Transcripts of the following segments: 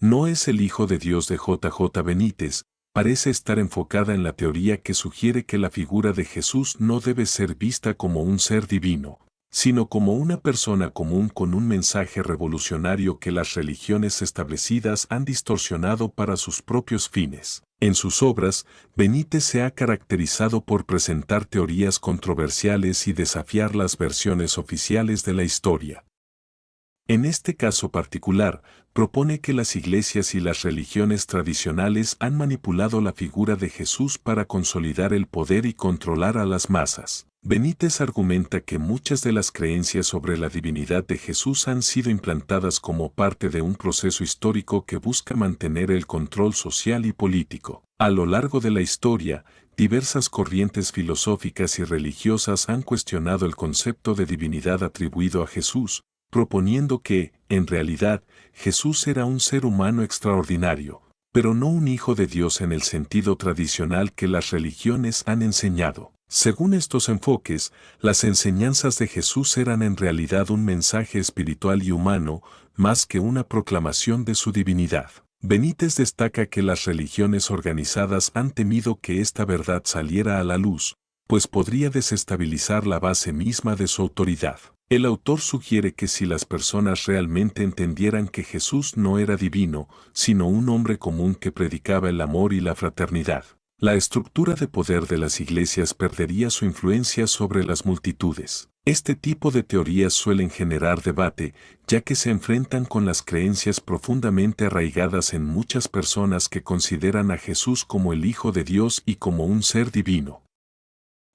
No es el Hijo de Dios de J. J. Benítez, parece estar enfocada en la teoría que sugiere que la figura de Jesús no debe ser vista como un ser divino, sino como una persona común con un mensaje revolucionario que las religiones establecidas han distorsionado para sus propios fines. En sus obras, Benítez se ha caracterizado por presentar teorías controversiales y desafiar las versiones oficiales de la historia. En este caso particular, propone que las iglesias y las religiones tradicionales han manipulado la figura de Jesús para consolidar el poder y controlar a las masas. Benítez argumenta que muchas de las creencias sobre la divinidad de Jesús han sido implantadas como parte de un proceso histórico que busca mantener el control social y político. A lo largo de la historia, diversas corrientes filosóficas y religiosas han cuestionado el concepto de divinidad atribuido a Jesús, proponiendo que, en realidad, Jesús era un ser humano extraordinario, pero no un hijo de Dios en el sentido tradicional que las religiones han enseñado. Según estos enfoques, las enseñanzas de Jesús eran en realidad un mensaje espiritual y humano, más que una proclamación de su divinidad. Benítez destaca que las religiones organizadas han temido que esta verdad saliera a la luz, pues podría desestabilizar la base misma de su autoridad. El autor sugiere que si las personas realmente entendieran que Jesús no era divino, sino un hombre común que predicaba el amor y la fraternidad, la estructura de poder de las iglesias perdería su influencia sobre las multitudes. Este tipo de teorías suelen generar debate, ya que se enfrentan con las creencias profundamente arraigadas en muchas personas que consideran a Jesús como el Hijo de Dios y como un ser divino.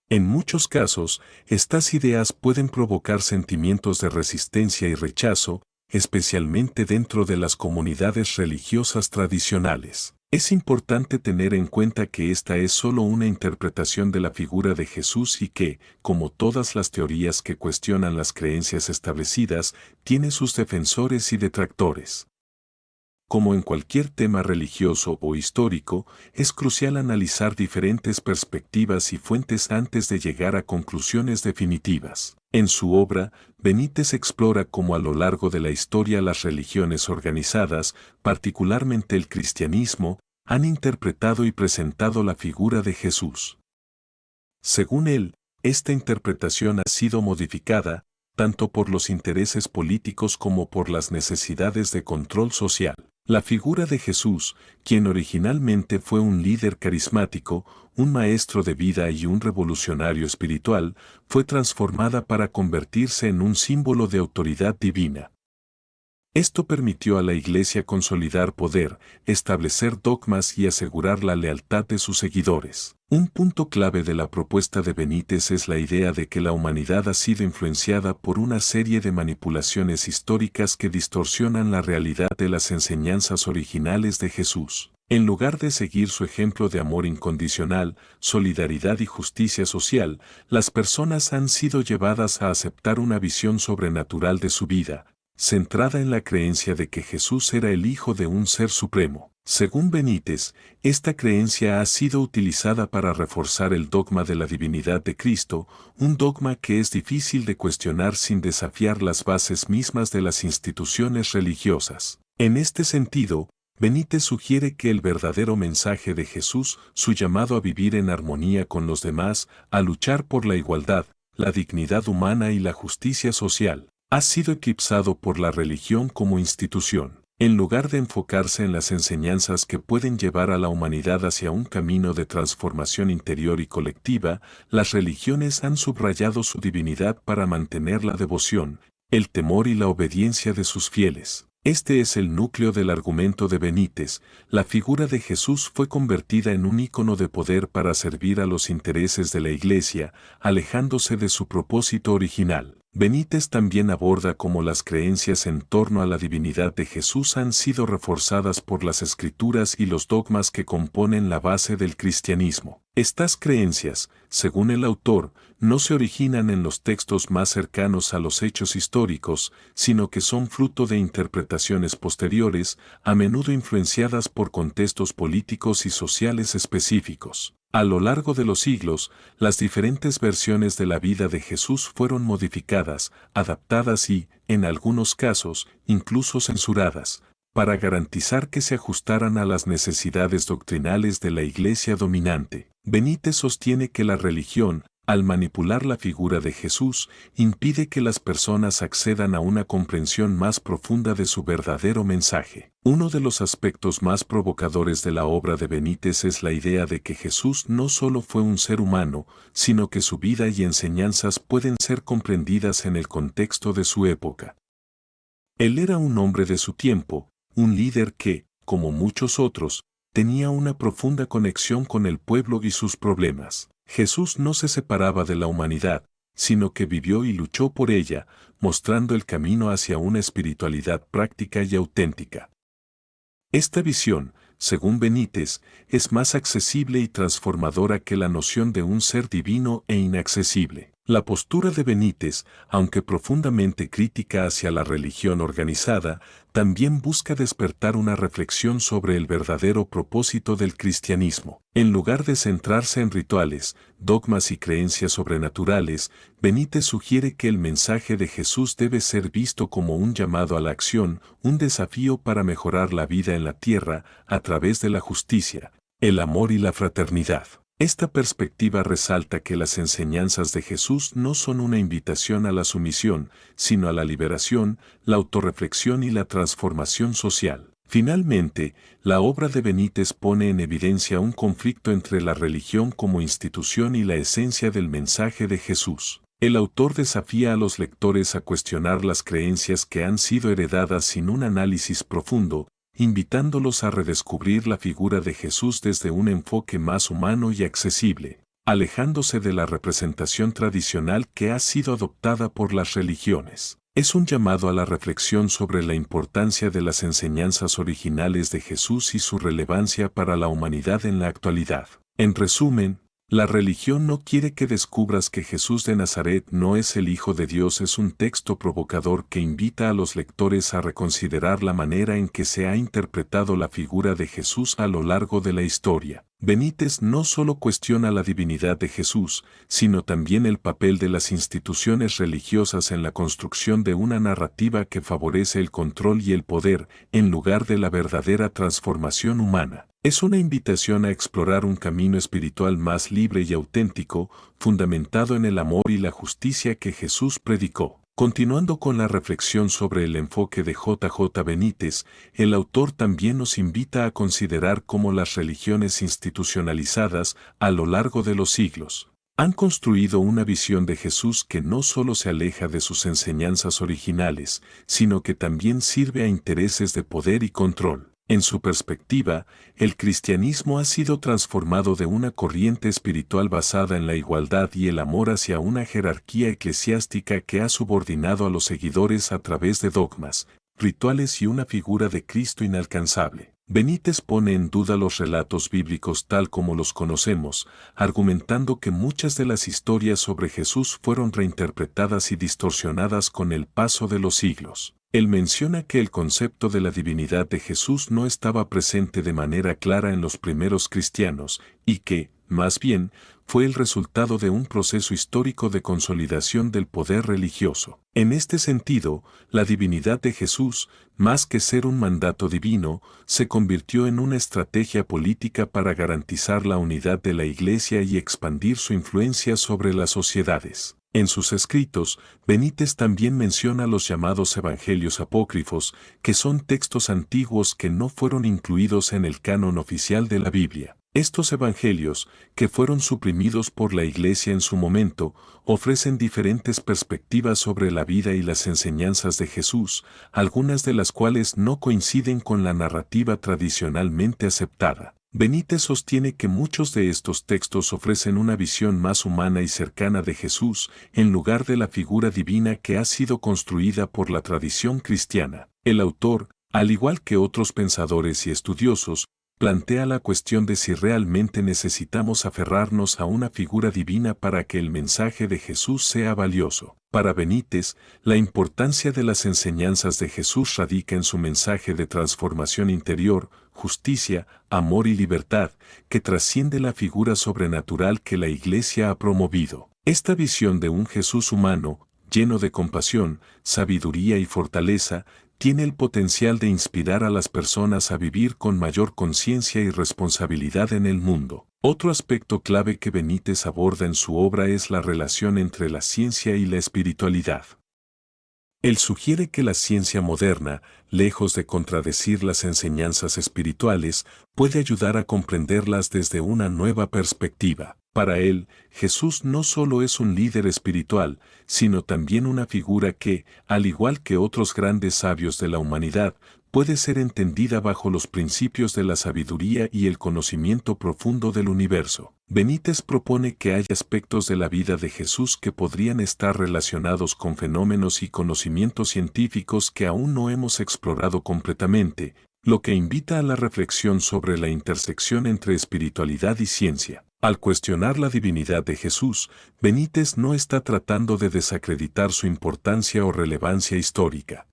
En muchos casos, estas ideas pueden provocar sentimientos de resistencia y rechazo, especialmente dentro de las comunidades religiosas tradicionales. Es importante tener en cuenta que esta es solo una interpretación de la figura de Jesús y que, como todas las teorías que cuestionan las creencias establecidas, tiene sus defensores y detractores. Como en cualquier tema religioso o histórico, es crucial analizar diferentes perspectivas y fuentes antes de llegar a conclusiones definitivas. En su obra, Benítez explora cómo a lo largo de la historia las religiones organizadas, particularmente el cristianismo, han interpretado y presentado la figura de Jesús. Según él, esta interpretación ha sido modificada, tanto por los intereses políticos como por las necesidades de control social. La figura de Jesús, quien originalmente fue un líder carismático, un maestro de vida y un revolucionario espiritual, fue transformada para convertirse en un símbolo de autoridad divina. Esto permitió a la Iglesia consolidar poder, establecer dogmas y asegurar la lealtad de sus seguidores. Un punto clave de la propuesta de Benítez es la idea de que la humanidad ha sido influenciada por una serie de manipulaciones históricas que distorsionan la realidad de las enseñanzas originales de Jesús. En lugar de seguir su ejemplo de amor incondicional, solidaridad y justicia social, las personas han sido llevadas a aceptar una visión sobrenatural de su vida, centrada en la creencia de que Jesús era el Hijo de un Ser Supremo. Según Benítez, esta creencia ha sido utilizada para reforzar el dogma de la divinidad de Cristo, un dogma que es difícil de cuestionar sin desafiar las bases mismas de las instituciones religiosas. En este sentido, Benítez sugiere que el verdadero mensaje de Jesús, su llamado a vivir en armonía con los demás, a luchar por la igualdad, la dignidad humana y la justicia social, ha sido eclipsado por la religión como institución. En lugar de enfocarse en las enseñanzas que pueden llevar a la humanidad hacia un camino de transformación interior y colectiva, las religiones han subrayado su divinidad para mantener la devoción, el temor y la obediencia de sus fieles. Este es el núcleo del argumento de Benítez. La figura de Jesús fue convertida en un ícono de poder para servir a los intereses de la Iglesia, alejándose de su propósito original. Benítez también aborda cómo las creencias en torno a la divinidad de Jesús han sido reforzadas por las escrituras y los dogmas que componen la base del cristianismo. Estas creencias, según el autor, no se originan en los textos más cercanos a los hechos históricos, sino que son fruto de interpretaciones posteriores, a menudo influenciadas por contextos políticos y sociales específicos. A lo largo de los siglos, las diferentes versiones de la vida de Jesús fueron modificadas, adaptadas y, en algunos casos, incluso censuradas, para garantizar que se ajustaran a las necesidades doctrinales de la Iglesia dominante. Benítez sostiene que la religión, al manipular la figura de Jesús, impide que las personas accedan a una comprensión más profunda de su verdadero mensaje. Uno de los aspectos más provocadores de la obra de Benítez es la idea de que Jesús no solo fue un ser humano, sino que su vida y enseñanzas pueden ser comprendidas en el contexto de su época. Él era un hombre de su tiempo, un líder que, como muchos otros, tenía una profunda conexión con el pueblo y sus problemas. Jesús no se separaba de la humanidad, sino que vivió y luchó por ella, mostrando el camino hacia una espiritualidad práctica y auténtica. Esta visión, según Benítez, es más accesible y transformadora que la noción de un ser divino e inaccesible. La postura de Benítez, aunque profundamente crítica hacia la religión organizada, también busca despertar una reflexión sobre el verdadero propósito del cristianismo. En lugar de centrarse en rituales, dogmas y creencias sobrenaturales, Benítez sugiere que el mensaje de Jesús debe ser visto como un llamado a la acción, un desafío para mejorar la vida en la tierra a través de la justicia, el amor y la fraternidad. Esta perspectiva resalta que las enseñanzas de Jesús no son una invitación a la sumisión, sino a la liberación, la autorreflexión y la transformación social. Finalmente, la obra de Benítez pone en evidencia un conflicto entre la religión como institución y la esencia del mensaje de Jesús. El autor desafía a los lectores a cuestionar las creencias que han sido heredadas sin un análisis profundo, invitándolos a redescubrir la figura de Jesús desde un enfoque más humano y accesible, alejándose de la representación tradicional que ha sido adoptada por las religiones. Es un llamado a la reflexión sobre la importancia de las enseñanzas originales de Jesús y su relevancia para la humanidad en la actualidad. En resumen, la religión no quiere que descubras que Jesús de Nazaret no es el Hijo de Dios. Es un texto provocador que invita a los lectores a reconsiderar la manera en que se ha interpretado la figura de Jesús a lo largo de la historia. Benítez no solo cuestiona la divinidad de Jesús, sino también el papel de las instituciones religiosas en la construcción de una narrativa que favorece el control y el poder, en lugar de la verdadera transformación humana. Es una invitación a explorar un camino espiritual más libre y auténtico, fundamentado en el amor y la justicia que Jesús predicó. Continuando con la reflexión sobre el enfoque de J. Benítez, el autor también nos invita a considerar cómo las religiones institucionalizadas, a lo largo de los siglos, han construido una visión de Jesús que no solo se aleja de sus enseñanzas originales, sino que también sirve a intereses de poder y control. En su perspectiva, el cristianismo ha sido transformado de una corriente espiritual basada en la igualdad y el amor hacia una jerarquía eclesiástica que ha subordinado a los seguidores a través de dogmas, rituales y una figura de Cristo inalcanzable. Benítez pone en duda los relatos bíblicos tal como los conocemos, argumentando que muchas de las historias sobre Jesús fueron reinterpretadas y distorsionadas con el paso de los siglos. Él menciona que el concepto de la divinidad de Jesús no estaba presente de manera clara en los primeros cristianos, y que, más bien, fue el resultado de un proceso histórico de consolidación del poder religioso. En este sentido, la divinidad de Jesús, más que ser un mandato divino, se convirtió en una estrategia política para garantizar la unidad de la Iglesia y expandir su influencia sobre las sociedades. En sus escritos, Benítez también menciona los llamados evangelios apócrifos, que son textos antiguos que no fueron incluidos en el canon oficial de la Biblia. Estos evangelios, que fueron suprimidos por la Iglesia en su momento, ofrecen diferentes perspectivas sobre la vida y las enseñanzas de Jesús, algunas de las cuales no coinciden con la narrativa tradicionalmente aceptada. Benítez sostiene que muchos de estos textos ofrecen una visión más humana y cercana de Jesús, en lugar de la figura divina que ha sido construida por la tradición cristiana. El autor, al igual que otros pensadores y estudiosos, plantea la cuestión de si realmente necesitamos aferrarnos a una figura divina para que el mensaje de Jesús sea valioso. Para Benítez, la importancia de las enseñanzas de Jesús radica en su mensaje de transformación interior, justicia, amor y libertad, que trasciende la figura sobrenatural que la Iglesia ha promovido. Esta visión de un Jesús humano, lleno de compasión, sabiduría y fortaleza, tiene el potencial de inspirar a las personas a vivir con mayor conciencia y responsabilidad en el mundo. Otro aspecto clave que Benítez aborda en su obra es la relación entre la ciencia y la espiritualidad. Él sugiere que la ciencia moderna, lejos de contradecir las enseñanzas espirituales, puede ayudar a comprenderlas desde una nueva perspectiva. Para él, Jesús no solo es un líder espiritual, sino también una figura que, al igual que otros grandes sabios de la humanidad, puede ser entendida bajo los principios de la sabiduría y el conocimiento profundo del universo. Benítez propone que hay aspectos de la vida de Jesús que podrían estar relacionados con fenómenos y conocimientos científicos que aún no hemos explorado completamente, lo que invita a la reflexión sobre la intersección entre espiritualidad y ciencia. Al cuestionar la divinidad de Jesús, Benítez no está tratando de desacreditar su importancia o relevancia histórica.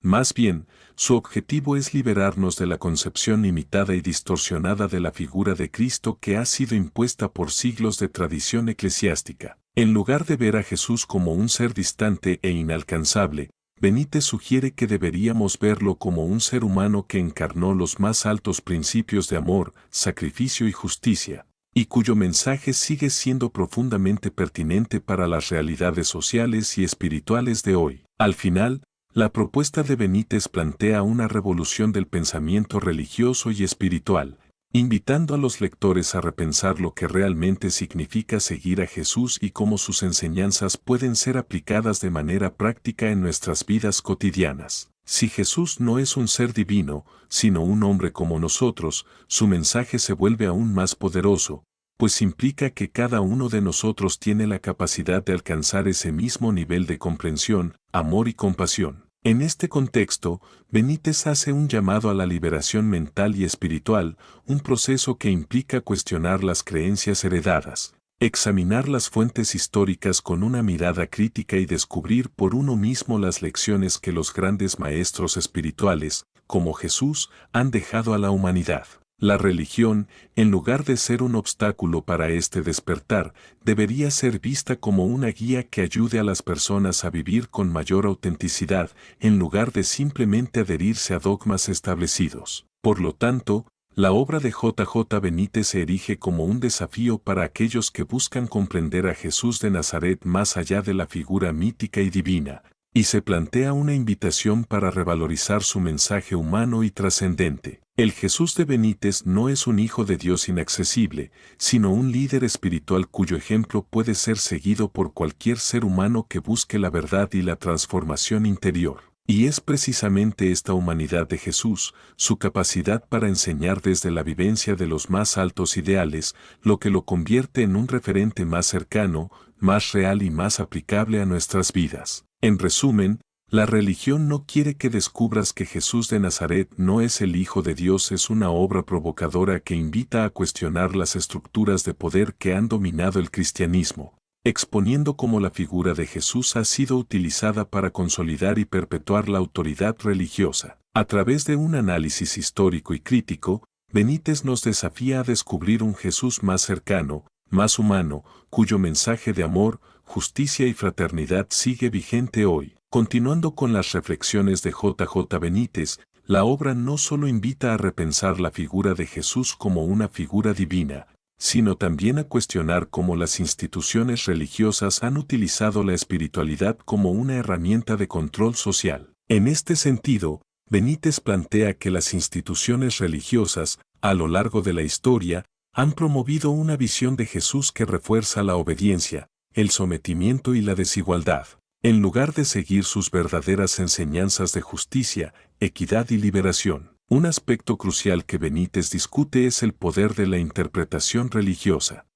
Más bien, su objetivo es liberarnos de la concepción limitada y distorsionada de la figura de Cristo que ha sido impuesta por siglos de tradición eclesiástica. En lugar de ver a Jesús como un ser distante e inalcanzable, Benítez sugiere que deberíamos verlo como un ser humano que encarnó los más altos principios de amor, sacrificio y justicia, y cuyo mensaje sigue siendo profundamente pertinente para las realidades sociales y espirituales de hoy. Al final, la propuesta de Benítez plantea una revolución del pensamiento religioso y espiritual, invitando a los lectores a repensar lo que realmente significa seguir a Jesús y cómo sus enseñanzas pueden ser aplicadas de manera práctica en nuestras vidas cotidianas. Si Jesús no es un ser divino, sino un hombre como nosotros, su mensaje se vuelve aún más poderoso, pues implica que cada uno de nosotros tiene la capacidad de alcanzar ese mismo nivel de comprensión, amor y compasión. En este contexto, Benítez hace un llamado a la liberación mental y espiritual, un proceso que implica cuestionar las creencias heredadas, examinar las fuentes históricas con una mirada crítica y descubrir por uno mismo las lecciones que los grandes maestros espirituales, como Jesús, han dejado a la humanidad. La religión, en lugar de ser un obstáculo para este despertar, debería ser vista como una guía que ayude a las personas a vivir con mayor autenticidad, en lugar de simplemente adherirse a dogmas establecidos. Por lo tanto, la obra de J. Benítez se erige como un desafío para aquellos que buscan comprender a Jesús de Nazaret más allá de la figura mítica y divina, y se plantea una invitación para revalorizar su mensaje humano y trascendente. El Jesús de Benítez no es un hijo de Dios inaccesible, sino un líder espiritual cuyo ejemplo puede ser seguido por cualquier ser humano que busque la verdad y la transformación interior. Y es precisamente esta humanidad de Jesús, su capacidad para enseñar desde la vivencia de los más altos ideales, lo que lo convierte en un referente más cercano, más real y más aplicable a nuestras vidas. En resumen, la religión no quiere que descubras que Jesús de Nazaret no es el Hijo de Dios, es una obra provocadora que invita a cuestionar las estructuras de poder que han dominado el cristianismo, exponiendo cómo la figura de Jesús ha sido utilizada para consolidar y perpetuar la autoridad religiosa. A través de un análisis histórico y crítico, Benítez nos desafía a descubrir un Jesús más cercano, más humano, cuyo mensaje de amor, justicia y fraternidad sigue vigente hoy. Continuando con las reflexiones de J. Benítez, la obra no solo invita a repensar la figura de Jesús como una figura divina, sino también a cuestionar cómo las instituciones religiosas han utilizado la espiritualidad como una herramienta de control social. En este sentido, Benítez plantea que las instituciones religiosas, a lo largo de la historia, han promovido una visión de Jesús que refuerza la obediencia, el sometimiento y la desigualdad, en lugar de seguir sus verdaderas enseñanzas de justicia, equidad y liberación. Un aspecto crucial que Benítez discute es el poder de la interpretación religiosa.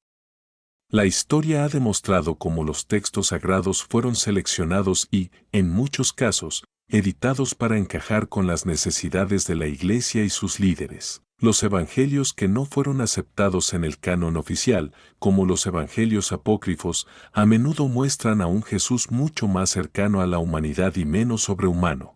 La historia ha demostrado cómo los textos sagrados fueron seleccionados y, en muchos casos, editados para encajar con las necesidades de la Iglesia y sus líderes. Los evangelios que no fueron aceptados en el canon oficial, como los evangelios apócrifos, a menudo muestran a un Jesús mucho más cercano a la humanidad y menos sobrehumano.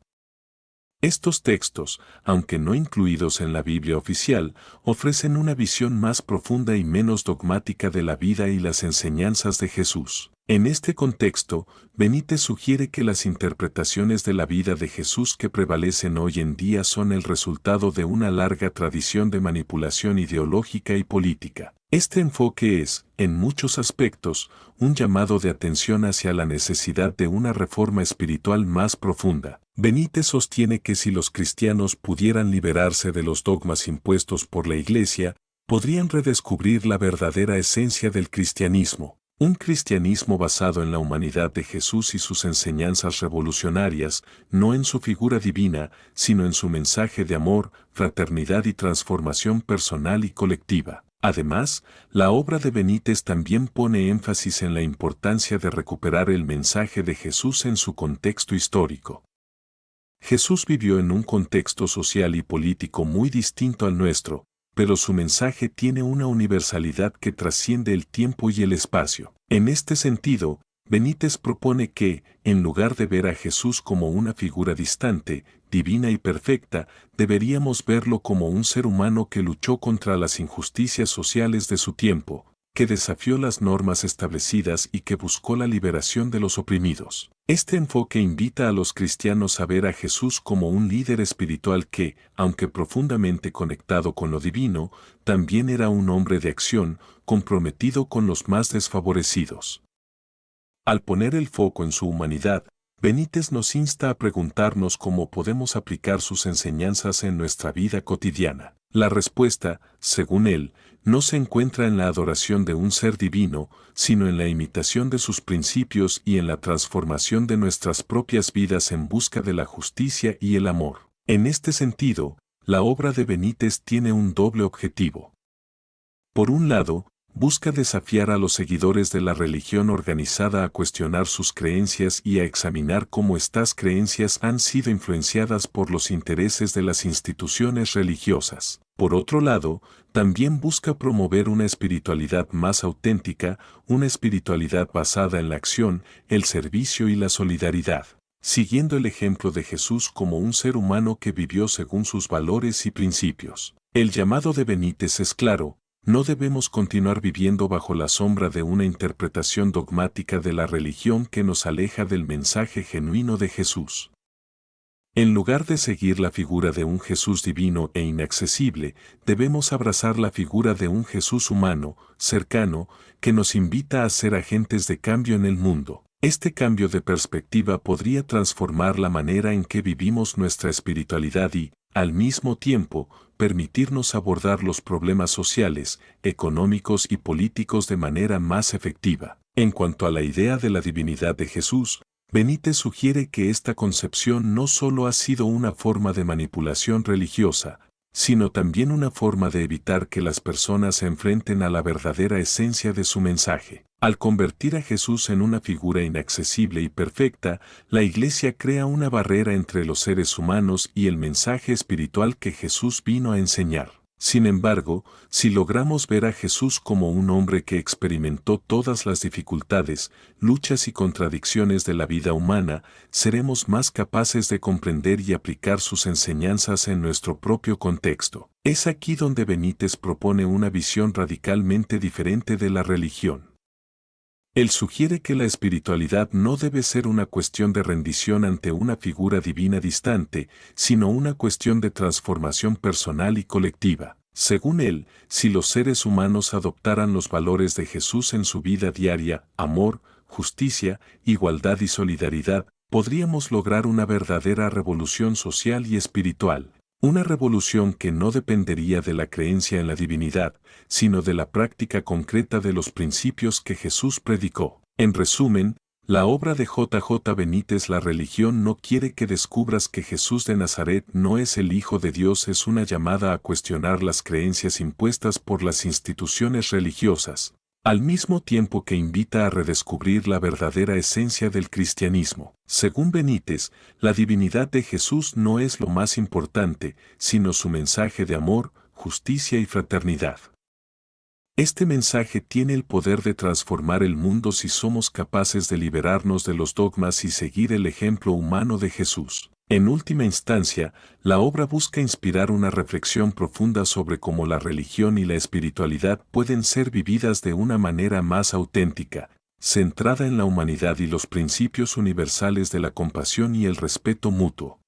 Estos textos, aunque no incluidos en la Biblia oficial, ofrecen una visión más profunda y menos dogmática de la vida y las enseñanzas de Jesús. En este contexto, Benítez sugiere que las interpretaciones de la vida de Jesús que prevalecen hoy en día son el resultado de una larga tradición de manipulación ideológica y política. Este enfoque es, en muchos aspectos, un llamado de atención hacia la necesidad de una reforma espiritual más profunda. Benítez sostiene que si los cristianos pudieran liberarse de los dogmas impuestos por la Iglesia, podrían redescubrir la verdadera esencia del cristianismo, un cristianismo basado en la humanidad de Jesús y sus enseñanzas revolucionarias, no en su figura divina, sino en su mensaje de amor, fraternidad y transformación personal y colectiva. Además, la obra de Benítez también pone énfasis en la importancia de recuperar el mensaje de Jesús en su contexto histórico. Jesús vivió en un contexto social y político muy distinto al nuestro, pero su mensaje tiene una universalidad que trasciende el tiempo y el espacio. En este sentido, Benítez propone que, en lugar de ver a Jesús como una figura distante, divina y perfecta, deberíamos verlo como un ser humano que luchó contra las injusticias sociales de su tiempo, que desafió las normas establecidas y que buscó la liberación de los oprimidos. Este enfoque invita a los cristianos a ver a Jesús como un líder espiritual que, aunque profundamente conectado con lo divino, también era un hombre de acción, comprometido con los más desfavorecidos. Al poner el foco en su humanidad, Benítez nos insta a preguntarnos cómo podemos aplicar sus enseñanzas en nuestra vida cotidiana. La respuesta, según él, no se encuentra en la adoración de un ser divino, sino en la imitación de sus principios y en la transformación de nuestras propias vidas en busca de la justicia y el amor. En este sentido, la obra de Benítez tiene un doble objetivo. Por un lado, busca desafiar a los seguidores de la religión organizada a cuestionar sus creencias y a examinar cómo estas creencias han sido influenciadas por los intereses de las instituciones religiosas. Por otro lado, también busca promover una espiritualidad más auténtica, una espiritualidad basada en la acción, el servicio y la solidaridad, siguiendo el ejemplo de Jesús como un ser humano que vivió según sus valores y principios. El llamado de Benítez es claro: no debemos continuar viviendo bajo la sombra de una interpretación dogmática de la religión que nos aleja del mensaje genuino de Jesús. En lugar de seguir la figura de un Jesús divino e inaccesible, debemos abrazar la figura de un Jesús humano, cercano, que nos invita a ser agentes de cambio en el mundo. Este cambio de perspectiva podría transformar la manera en que vivimos nuestra espiritualidad y, al mismo tiempo, permitirnos abordar los problemas sociales, económicos y políticos de manera más efectiva. En cuanto a la idea de la divinidad de Jesús, Benítez sugiere que esta concepción no solo ha sido una forma de manipulación religiosa, sino también una forma de evitar que las personas se enfrenten a la verdadera esencia de su mensaje. Al convertir a Jesús en una figura inaccesible y perfecta, la Iglesia crea una barrera entre los seres humanos y el mensaje espiritual que Jesús vino a enseñar. Sin embargo, si logramos ver a Jesús como un hombre que experimentó todas las dificultades, luchas y contradicciones de la vida humana, seremos más capaces de comprender y aplicar sus enseñanzas en nuestro propio contexto. Es aquí donde Benítez propone una visión radicalmente diferente de la religión. Él sugiere que la espiritualidad no debe ser una cuestión de rendición ante una figura divina distante, sino una cuestión de transformación personal y colectiva. Según él, si los seres humanos adoptaran los valores de Jesús en su vida diaria, amor, justicia, igualdad y solidaridad, podríamos lograr una verdadera revolución social y espiritual. Una revolución que no dependería de la creencia en la divinidad, sino de la práctica concreta de los principios que Jesús predicó. En resumen, la obra de J. Benítez La religión no quiere que descubras que Jesús de Nazaret no es el Hijo de Dios es una llamada a cuestionar las creencias impuestas por las instituciones religiosas, al mismo tiempo que invita a redescubrir la verdadera esencia del cristianismo. Según Benítez, la divinidad de Jesús no es lo más importante, sino su mensaje de amor, justicia y fraternidad. Este mensaje tiene el poder de transformar el mundo si somos capaces de liberarnos de los dogmas y seguir el ejemplo humano de Jesús. En última instancia, la obra busca inspirar una reflexión profunda sobre cómo la religión y la espiritualidad pueden ser vividas de una manera más auténtica, centrada en la humanidad y los principios universales de la compasión y el respeto mutuo.